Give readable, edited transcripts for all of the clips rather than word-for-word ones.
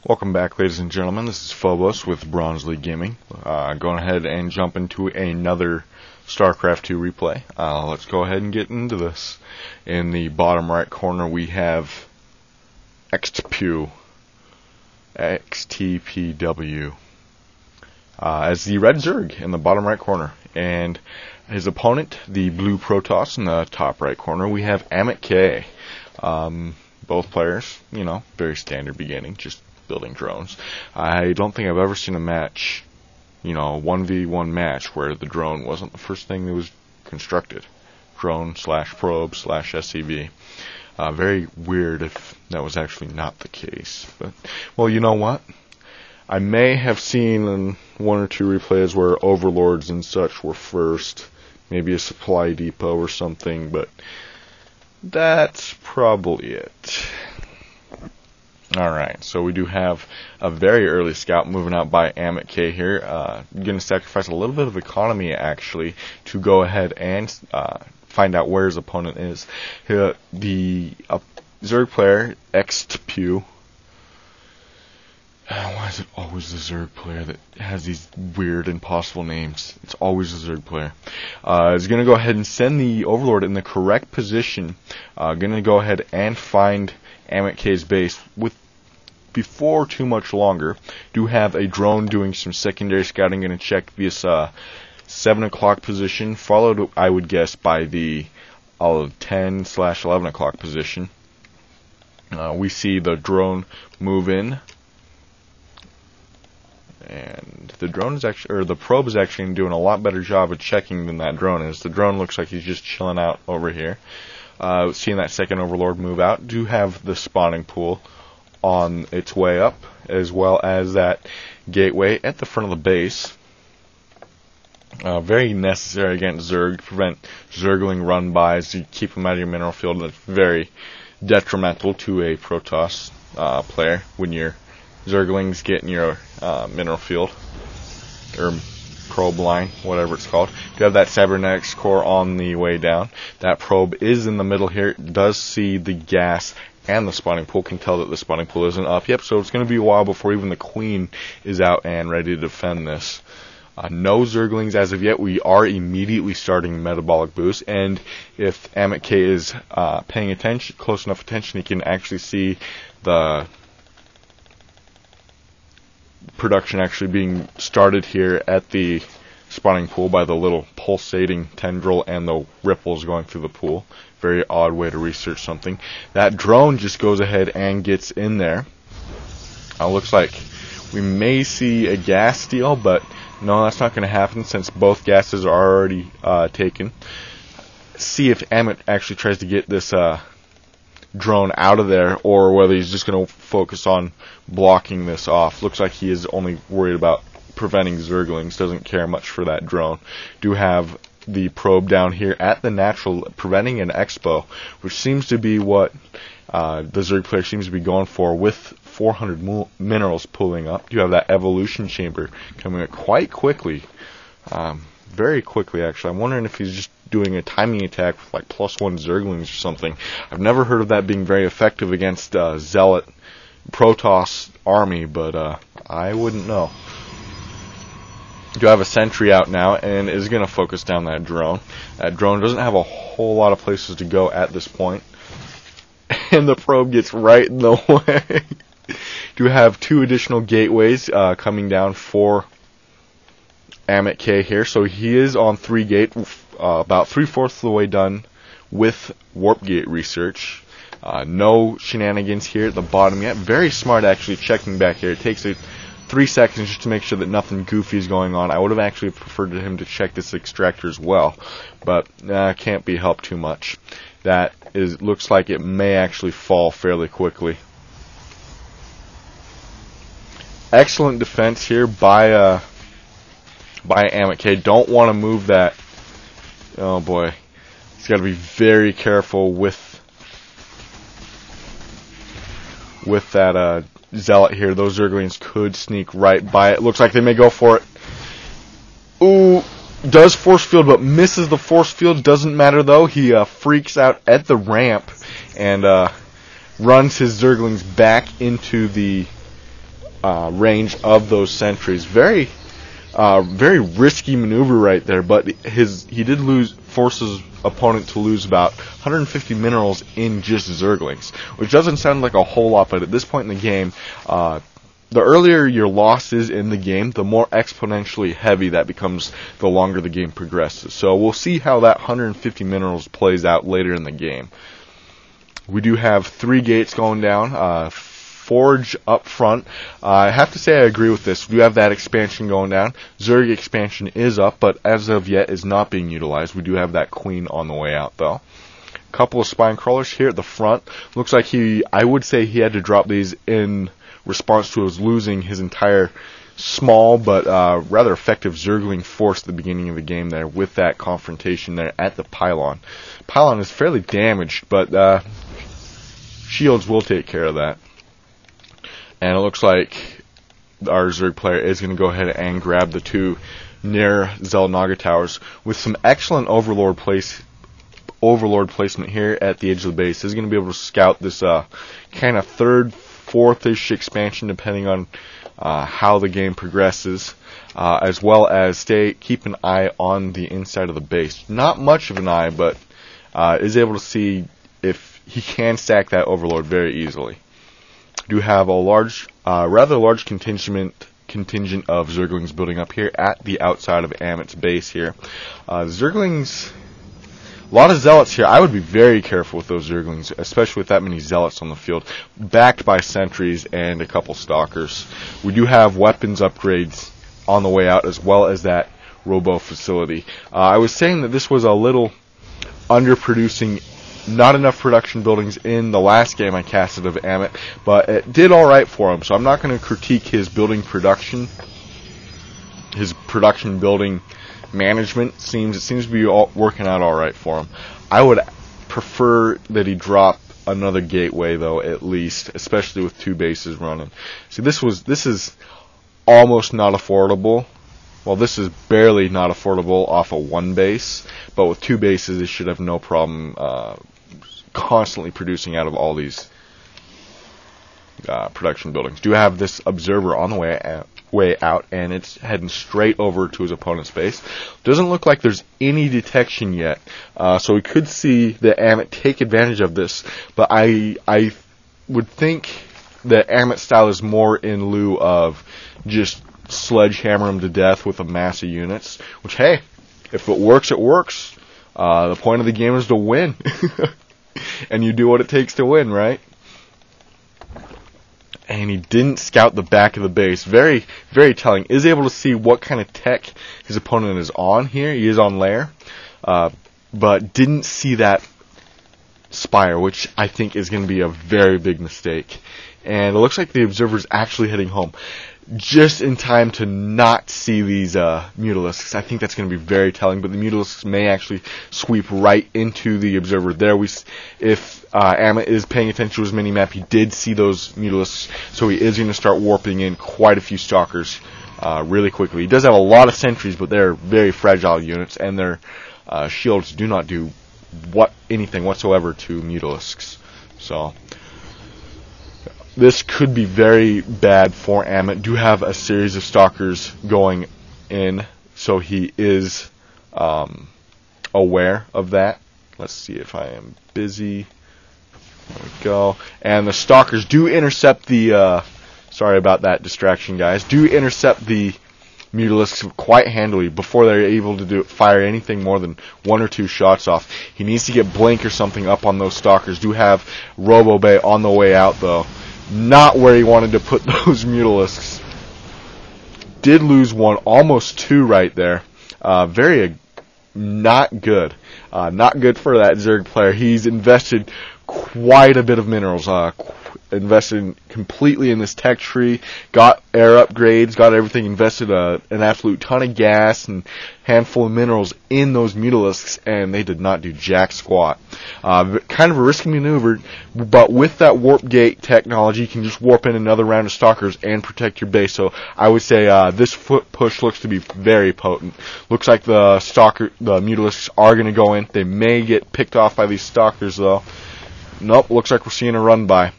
Welcome back, ladies and gentlemen. This is Phobos with BronzeLeagueGaming. Going ahead and jump into another Starcraft 2 replay. Let's go ahead and get into this. In the bottom right corner, we have Xtpw, as the red Zerg in the bottom right corner, and his opponent, the blue Protoss, in the top right corner. We have amitk. Both players, very standard beginning, just building drones. I don't think I've ever seen a match, 1v1 match, where the drone wasn't the first thing that was constructed. Drone/probe/SCV. Very weird if that was actually not the case. But, well, you know what? I may have seen in one or two replays where overlords and such were first, maybe a supply depot or something, but that's probably it. Alright, so we do have a very early scout moving out by amitk here. Going to sacrifice a little bit of economy, actually, to go ahead and find out where his opponent is. The Zerg player, Xtpw. Why is it always the Zerg player that has these weird, impossible names? It's always the Zerg player. Is going to go ahead and send the Overlord in the correct position. Going to go ahead and find amitk's base before too much longer. Do have a drone doing some secondary scouting. Going to check this 7 o'clock position, followed, I would guess, by the 10/11 o'clock position. We see the drone move in. And the drone is actually, or the probe is actually doing a lot better job of checking than that drone is. The drone looks like he's just chilling out over here. Seeing that second Overlord move out, do have the spawning pool on its way up, as well as that gateway at the front of the base. Very necessary against Zerg to prevent Zergling run-bys. You keep them out of your mineral field. That's very detrimental to a Protoss player when your Zerglings get in your mineral field, or probe line, whatever it's called. You have that cybernetics core on the way down. That probe is in the middle here. It does see the gas and the spawning pool. Can tell that the spawning pool isn't up yet, so it's going to be a while before even the queen is out and ready to defend this. No Zerglings as of yet. We are immediately starting metabolic boost, and if amitk is paying attention, close enough attention, he can actually see the production actually being started here at the spawning pool by the little pulsating tendril and the ripples going through the pool. Very odd way to research something. That drone just goes ahead and gets in there. Looks like we may see a gas steal, but no, that's not going to happen since both gases are already taken. See if Amit actually tries to get this drone out of there, or whether he's just going to focus on blocking this off. Looks like he is only worried about preventing Zerglings, doesn't care much for that drone. Do have the probe down here at the natural, preventing an expo, which seems to be what the Zerg player seems to be going for, with 400 minerals pulling up. Do have that evolution chamber coming up quite quickly, very quickly actually. I'm wondering if he's just doing a timing attack with like +1 Zerglings or something. I've never heard of that being very effective against Zealot Protoss army, but I wouldn't know. Do have a sentry out now and is going to focus down that drone. That drone doesn't have a whole lot of places to go at this point, and the probe gets right in the way. Do have 2 additional gateways coming down for amitk here, so he is on 3 gate, about 3/4 of the way done with warp gate research. No shenanigans here at the bottom yet. Very smart actually checking back here. It takes 3 seconds just to make sure that nothing goofy is going on. I would have actually preferred him to check this extractor as well, but can't be helped too much. That looks like it may actually fall fairly quickly. Excellent defense here by amitk. Don't want to move that. Oh boy, he's got to be very careful with that Zealot here. Those Zerglings could sneak right by it. Looks like they may go for it. Ooh, does force field, but misses the force field. Doesn't matter though. He freaks out at the ramp and runs his Zerglings back into the range of those sentries. Very risky maneuver right there, but he did force his opponent to lose about 150 minerals in just Zerglings, which doesn't sound like a whole lot, but at this point in the game, the earlier your loss is in the game, the more exponentially heavy that becomes the longer the game progresses. So we'll see how that 150 minerals plays out later in the game. We do have 3 gates going down. Forge up front. I have to say I agree with this. We do have that expansion going down. Zerg expansion is up, but as of yet is not being utilized. We do have that queen on the way out, though. A couple of spine crawlers here at the front. Looks like I would say he had to drop these in response to his losing his entire small but rather effective Zergling force at the beginning of the game there with that confrontation there at the pylon. Pylon is fairly damaged, but shields will take care of that. And it looks like our Zerg player is going to go ahead and grab the 2 near Xel'Naga towers with some excellent Overlord placement here at the edge of the base. He's going to be able to scout this kind of 3rd, 4th-ish expansion depending on how the game progresses, as well as keep an eye on the inside of the base. Not much of an eye, but is able to see if he can stack that Overlord very easily. Do have a rather large contingent of Zerglings building up here at the outside of Amit's base here. Zerglings, a lot of Zealots here. I would be very careful with those Zerglings, especially with that many Zealots on the field, backed by sentries and a couple Stalkers. We do have weapons upgrades on the way out, as well as that Robo facility. I was saying that this was a little underproducing. Not enough production buildings in the last game I casted of Amit, but it did alright for him, so I'm not going to critique his production building management. It seems to be working out alright for him. I would prefer that he drop another gateway, though, at least, especially with 2 bases running. See, this is almost not affordable. Well, this is barely not affordable off of 1 base, but with 2 bases, it should have no problem constantly producing out of all these production buildings. Do have this observer on the way out, and it's heading straight over to his opponent's base. Doesn't look like there's any detection yet, so we could see the Amit take advantage of this, but I would think that Amit style is more in lieu of just sledgehammer him to death with a mass of units, which, hey, if it works, it works. The point of the game is to win. And you do what it takes to win, right? And he didn't scout the back of the base. Very, very telling. Is able to see what kind of tech his opponent is on here. He is on lair. But didn't see that spire, which I think is going to be a very big mistake. And it looks like the observer's actually heading home just in time to not see these Mutalisks. I think that's going to be very telling, but the Mutalisks may actually sweep right into the observer. There, if Amit is paying attention to his mini-map, he did see those Mutalisks, so he is going to start warping in quite a few Stalkers really quickly. He does have a lot of sentries, but they're very fragile units, and their shields do not do anything whatsoever to Mutalisks. So this could be very bad for Amit. Do have a series of Stalkers going in, so he is aware of that. Let's see if I am busy. There we go. And the Stalkers do intercept the... sorry about that distraction, guys. Do intercept the Mutalisks quite handily before they're able to fire anything more than 1 or 2 shots off. He needs to get Blink or something up on those Stalkers. Do have Robo Bay on the way out, though. Not where he wanted to put those Mutalisks. Did lose 1, almost 2 right there. Very not good. Not good for that Zerg player. He's invested quite a bit of minerals. Invested completely in this tech tree. Got air upgrades. Got everything. Invested an absolute ton of gas and handful of minerals in those Mutalisks, and they did not do jack squat. Kind of a risky maneuver, but with that warp gate technology, you can just warp in another round of Stalkers and protect your base. So I would say this foot push looks to be very potent. Looks like the Mutalisks are going to go in. They may get picked off by these Stalkers, though. Nope, looks like we're seeing a run by.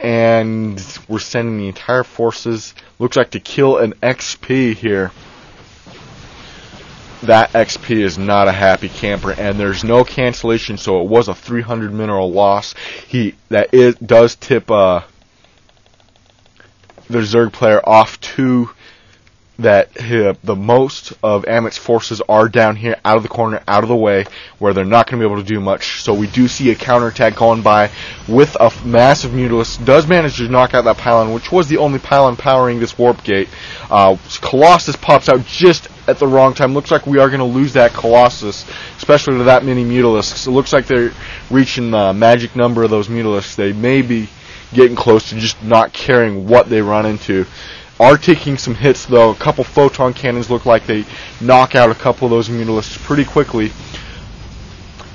And we're sending the entire forces, looks like, to kill an XP here. That XP is not a happy camper, and there's no cancellation, so it was a 300 mineral loss. It does tip the Zerg player off to that the most of Amit's forces are down here, out of the corner, out of the way, where they're not going to be able to do much. So we do see a counterattack going by with a massive Mutalisk. Does manage to knock out that pylon, which was the only pylon powering this warp gate. Colossus pops out just at the wrong time. Looks like we are going to lose that Colossus, especially to that many Mutalisks. It looks like they're reaching the magic number of those Mutalisks. They may be getting close to just not caring what they run into. Are taking some hits, though. A couple photon cannons look like they knock out a couple of those Mutalisks pretty quickly.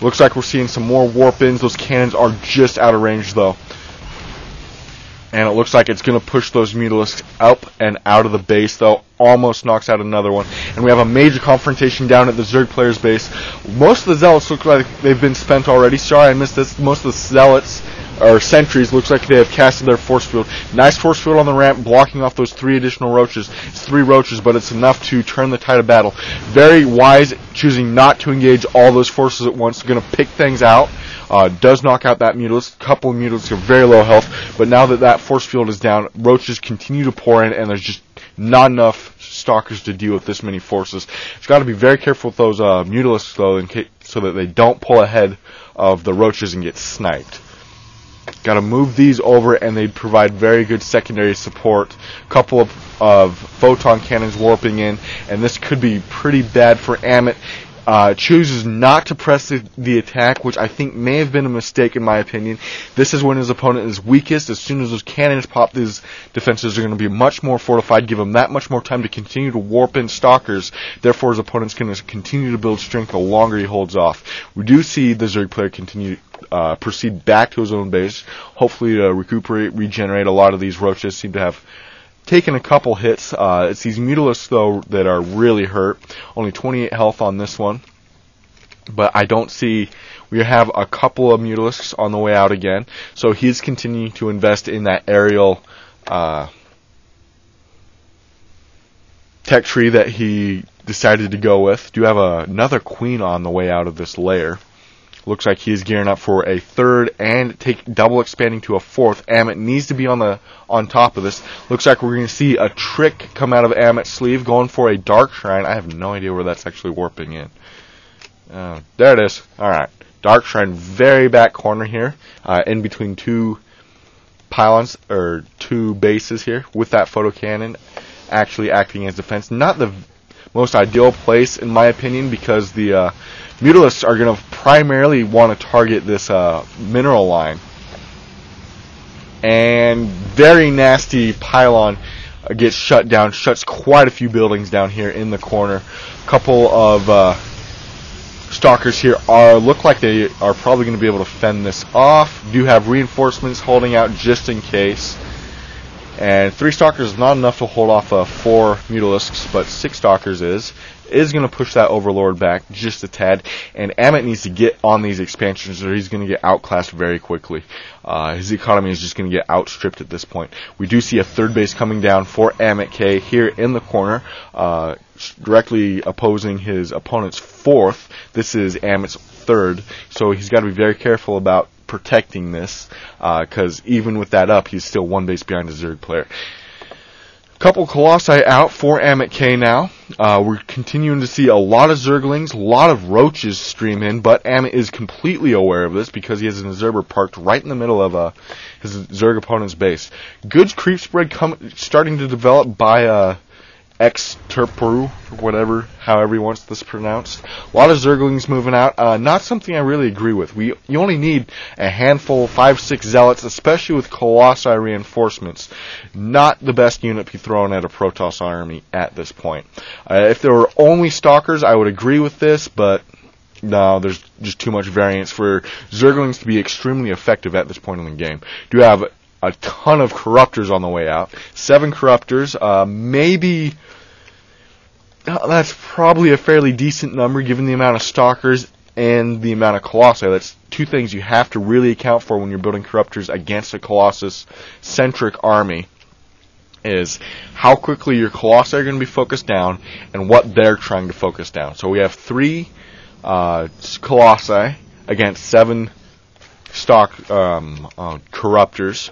Looks like we're seeing some more warp-ins. Those cannons are just out of range, though. And it looks like it's going to push those Mutalisks up and out of the base, though. Almost knocks out another one. And we have a major confrontation down at the Zerg player's base. Most of the Zealots look like they've been spent already. Sorry, I missed this. Most of the Zealots, or sentries, looks like they have casted their force field. Nice force field on the ramp, blocking off those 3 additional roaches. It's 3 roaches, but it's enough to turn the tide of battle. Very wise, choosing not to engage all those forces at once. Going to pick things out. Does knock out that Mutalisk. A couple of Mutalisks are very low health, but now that that force field is down, roaches continue to pour in, and there's just not enough Stalkers to deal with this many forces. It's got to be very careful with those Mutalisks, though, so that they don't pull ahead of the roaches and get sniped. Got to move these over, and they provide very good secondary support. A couple of photon cannons warping in, and this could be pretty bad for Amit. Chooses not to press the attack, which I think may have been a mistake in my opinion. This is when his opponent is weakest. As soon as those cannons pop, his defenses are going to be much more fortified, give him that much more time to continue to warp in Stalkers. Therefore, his opponent's going to continue to build strength the longer he holds off. We do see the Zerg player continue proceed back to his own base, hopefully to recuperate, regenerate. A lot of these roaches seem to have taken a couple hits. It's these Mutalisks, though, that are really hurt. Only 28 health on this one. But I don't see... We have a couple of Mutalisks on the way out again. So he's continuing to invest in that aerial tech tree that he decided to go with. Do have another queen on the way out of this lair. Looks like he's gearing up for a 3rd and double expanding to a 4th. Amit needs to be on top of this. Looks like we're going to see a trick come out of Amit's sleeve, going for a Dark Shrine. I have no idea where that's actually warping in. There it is. Alright. Dark Shrine, very back corner here, in between 2 pylons, or 2 bases here, with that photo cannon actually acting as defense. Not the most ideal place, in my opinion, because the Mutalisks are going to primarily want to target this mineral line. And very nasty pylon gets shut down, shuts quite a few buildings down here in the corner. A couple of Stalkers here look like they are probably going to be able to fend this off. Do have reinforcements holding out just in case. And 3 Stalkers is not enough to hold off 4 Mutalisks, but 6 Stalkers is going to push that Overlord back just a tad, and Amit needs to get on these expansions or he's going to get outclassed very quickly. His economy is just going to get outstripped at this point. We do see a 3rd base coming down for amitk here in the corner, directly opposing his opponent's 4th. This is Amit's 3rd, so he's got to be very careful about protecting this, because even with that up, he's still 1 base behind the Zerg player. Couple Colossi out for amitk now. We're continuing to see a lot of Zerglings, a lot of roaches stream in, but Amit is completely aware of this because he has an Zerber parked right in the middle of his Zerg opponent's base. Good creep spread starting to develop by Xtpw, or however he wants this pronounced. A lot of Zerglings moving out. Not something I really agree with. You only need a handful, 5-6 Zealots, especially with Colossi reinforcements. Not the best unit to be thrown at a Protoss army at this point. If there were only Stalkers, I would agree with this, but no, there's just too much variance for Zerglings to be extremely effective at this point in the game. Do have a ton of Corruptors on the way out. 7 Corruptors, maybe... That's probably a fairly decent number given the amount of Stalkers and the amount of Colossi. That's two things you have to really account for when you're building Corruptors against a Colossus-centric army is how quickly your Colossi are going to be focused down and what they're trying to focus down. So we have 3 Colossi against 7 stock Corruptors.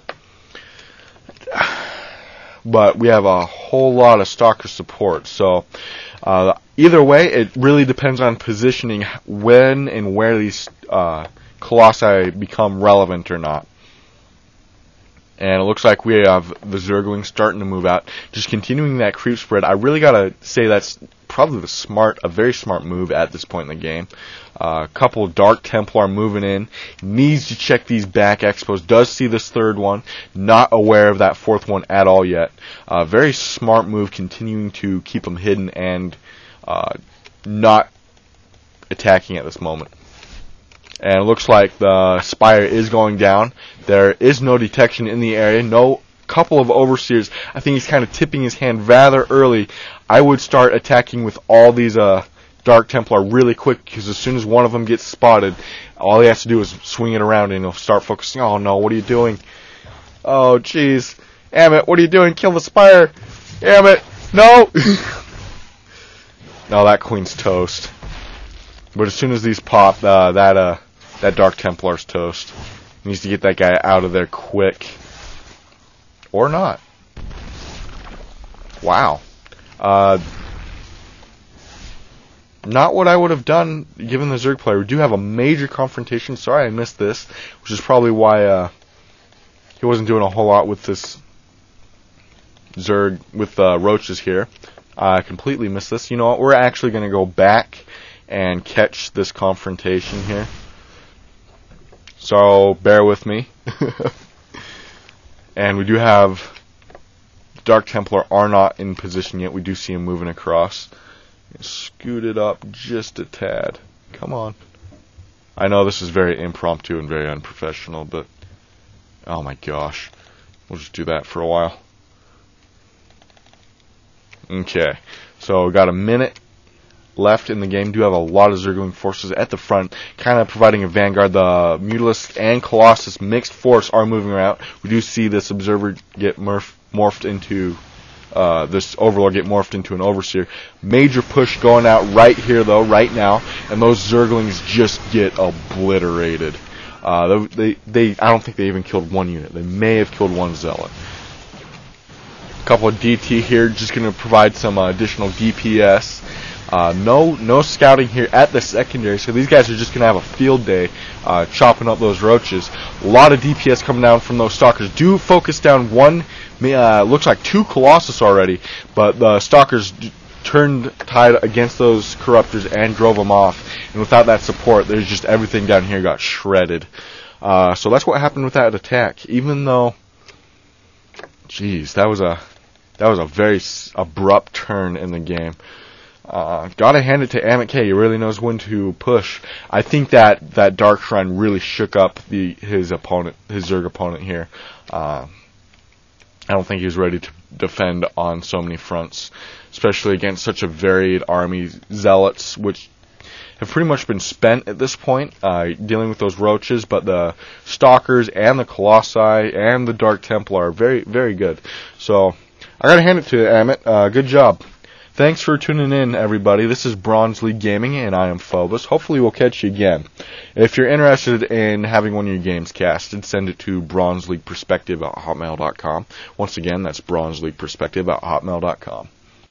But we have a whole lot of Stalker support. So either way, it really depends on positioning when and where these Colossi become relevant or not. And it looks like we have the Zerglings starting to move out. Just continuing that creep spread. I really gotta say that's probably a very smart move at this point in the game. A couple Dark Templar moving in. Needs to check these back expos. Does see this 3rd one. Not aware of that 4th one at all yet. Very smart move, continuing to keep them hidden and not attacking at this moment. And it looks like the Spire is going down. There is no detection in the area. No couple of Overseers. I think he's kind of tipping his hand rather early. I would start attacking with all these Dark Templar really quick, because as soon as one of them gets spotted, all he has to do is swing it around and he'll start focusing. Oh no, what are you doing? Oh jeez. Amit, what are you doing? Kill the Spire. Amit, no! No, that Queen's toast. But as soon as these pop, that Dark Templar's toast. Needs to get that guy out of there quick. Or not. Wow. Not what I would have done given the Zerg player. We do have a major confrontation. Sorry I missed this, which is probably why he wasn't doing a whole lot with this Zerg with roaches here. I completely missed this. You know what? We're actually going to go back and catch this confrontation here. So bear with me. And we do have Dark Templar are not in position yet. We do see him moving across. Scoot it up just a tad. Come on. I know this is very impromptu and very unprofessional, but oh my gosh. We'll just do that for a while. Okay. So we got a minute left in the game. Do have a lot of Zergling forces at the front, kind of providing a vanguard. The Mutalisk and Colossus mixed force are moving around. We do see this Observer get morphed into this Overlord get morphed into an Overseer. Major push going out right here though, right now, and those Zerglings just get obliterated. I don't think they even killed one unit. They may have killed one Zealot. A couple of DT here, just going to provide some additional DPS. No scouting here at the secondary, so these guys are just going to have a field day chopping up those roaches. A lot of DPS coming down from those Stalkers. Do focus down one, looks like 2 Colossus already, but the Stalkers turned tide against those Corruptors and drove them off. And without that support, there's just everything down here got shredded. So that's what happened with that attack. Even though, jeez, that was a very abrupt turn in the game. Gotta hand it to amitk. He really knows when to push. I think that Dark Shrine really shook up his Zerg opponent here. I don't think he was ready to defend on so many fronts, especially against such a varied army. Zealots, which have pretty much been spent at this point, dealing with those roaches, but the Stalkers and the Colossi and the Dark Templar are very, very good. So I gotta hand it to Amit. Good job. Thanks for tuning in, everybody. This is Bronze League Gaming, and I am Phobos. Hopefully we'll catch you again. If you're interested in having one of your games casted, send it to BronzeLeaguePerspective@hotmail.com. Once again, that's BronzeLeaguePerspective@hotmail.com.